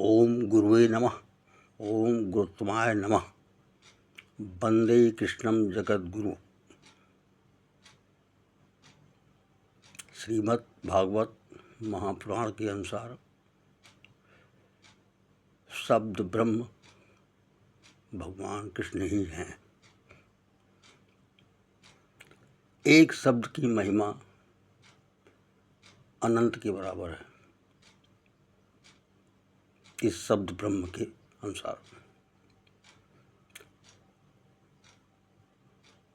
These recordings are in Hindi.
ओम गुरुवे नमः। ओम गुरुत्तमाय नमः। वंदे कृष्णं जगद्गुरु। श्रीमद् भागवत महापुराण के अनुसार शब्द ब्रह्म भगवान कृष्ण ही हैं। एक शब्द की महिमा अनंत के बराबर है इस शब्द ब्रह्म के अनुसार।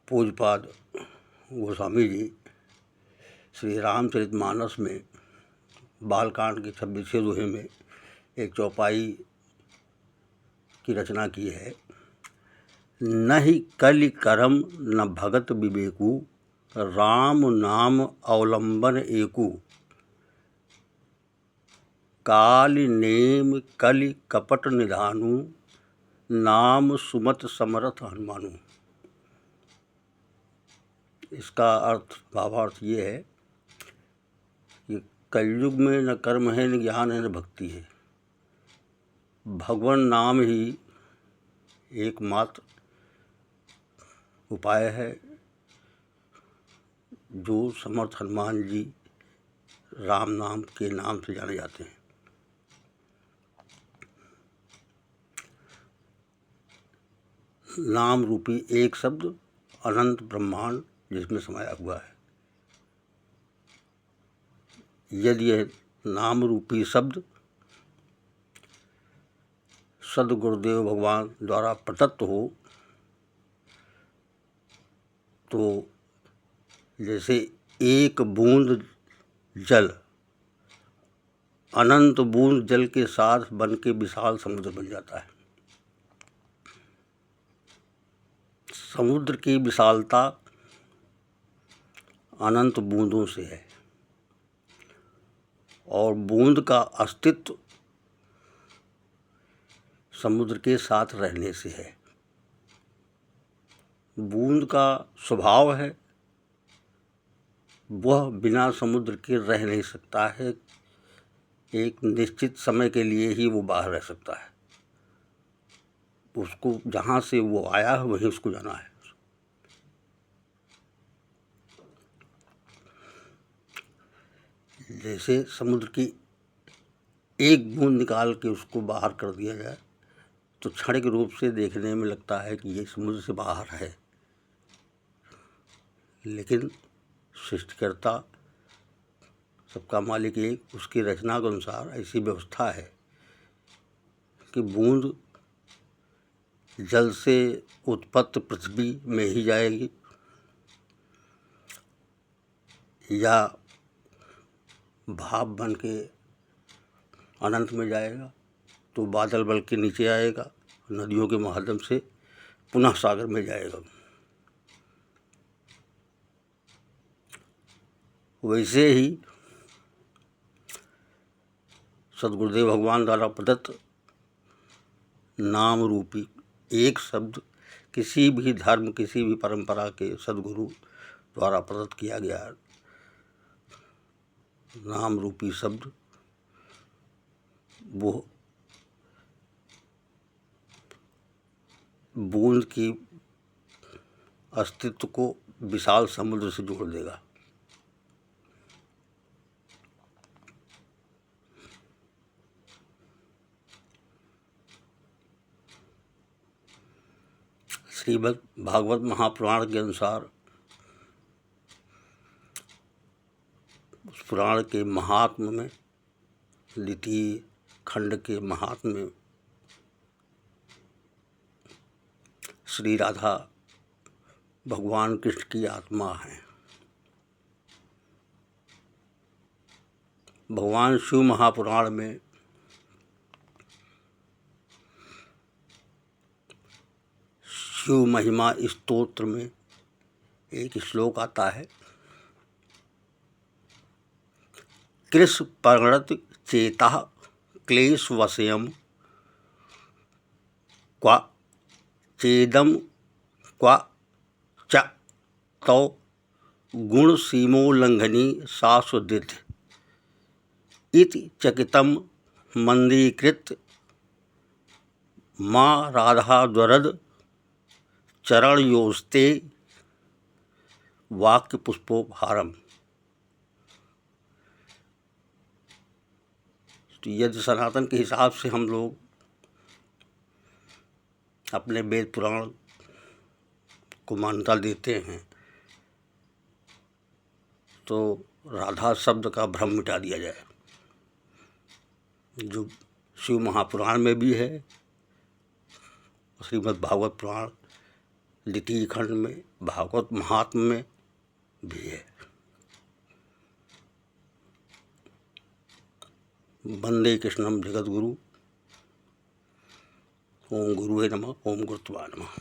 पूज्यपाद गोस्वामी जी श्री रामचरितमानस में बालकांड के 26वें दोहे में एक चौपाई की रचना की है। न ही कलि करम न भगत विवेकु, राम नाम अवलंबन एकु। काल नेम कलि कपट निधानु, नाम सुमत समरथ हनुमानु। इसका भावार्थ ये है कि कलयुग में न कर्म है, न ज्ञान है, न भक्ति है। भगवान नाम ही एकमात्र उपाय है जो समर्थ हनुमान जी राम नाम के नाम से जाने जाते हैं। नाम रूपी एक शब्द अनंत ब्रह्मांड जिसमें समाया हुआ है। यदि यह नाम रूपी शब्द सद्गुरुदेव भगवान द्वारा प्रदत्त हो तो जैसे एक बूंद जल अनंत बूंद जल के साथ बन के विशाल समुद्र बन जाता है। समुद्र की विशालता अनंत बूंदों से है और बूंद का अस्तित्व समुद्र के साथ रहने से है। बूंद का स्वभाव है वह बिना समुद्र के रह नहीं सकता है। एक निश्चित समय के लिए ही वो बाहर रह सकता है। उसको जहाँ से वो आया है वहीं उसको जाना है। जैसे समुद्र की एक बूंद निकाल के उसको बाहर कर दिया जाए तो क्षणिक रूप से देखने में लगता है कि ये समुद्र से बाहर है, लेकिन सृष्टिकर्ता सबका मालिक एक, उसकी रचना के अनुसार ऐसी व्यवस्था है कि बूंद जल से उत्पत्त पृथ्वी में ही जाएगी या भाप बन के अनंत में जाएगा तो बादल बल के नीचे आएगा, नदियों के माध्यम से पुनः सागर में जाएगा। वैसे ही सद्गुरुदेव भगवान द्वारा प्रदत्त नाम रूपी एक शब्द किसी भी धर्म, किसी भी परंपरा के सद्गुरु द्वारा प्रदत्त किया गया नाम रूपी शब्द वो बूंद की अस्तित्व को विशाल समुद्र से जोड़ देगा। श्रीमद् भागवत महापुराण के अनुसार उस पुराण के महात्म में द्वितीय खंड के महात्म में श्री राधा भगवान कृष्ण की आत्मा है। भगवान शिव महापुराण में शिव महिमा स्तोत्र में एक श्लोक आता है। कृष परिणत चेता क्लेश वशयम क्वा चेदम क्वा च तौ गुण सीमोल्लंघनी शाश्वत इति चकितम मंदीकृत माँ राधा द्वरद चरण योस्ते वाक्य पुष्पोपहारम। तो यदि सनातन के हिसाब से हम लोग अपने वेद पुराण को मान्यता देते हैं तो राधा शब्द का भ्रम मिटा दिया जाए, जो शिव महापुराण में भी है, श्रीमद् भागवत पुराण द्वितीय खंड में भागवत महात्म्य में भी है। वंदे कृष्णम जगद्गुरु। ओम गुरुवे नमः। ओम गुरुत्वाय नमः।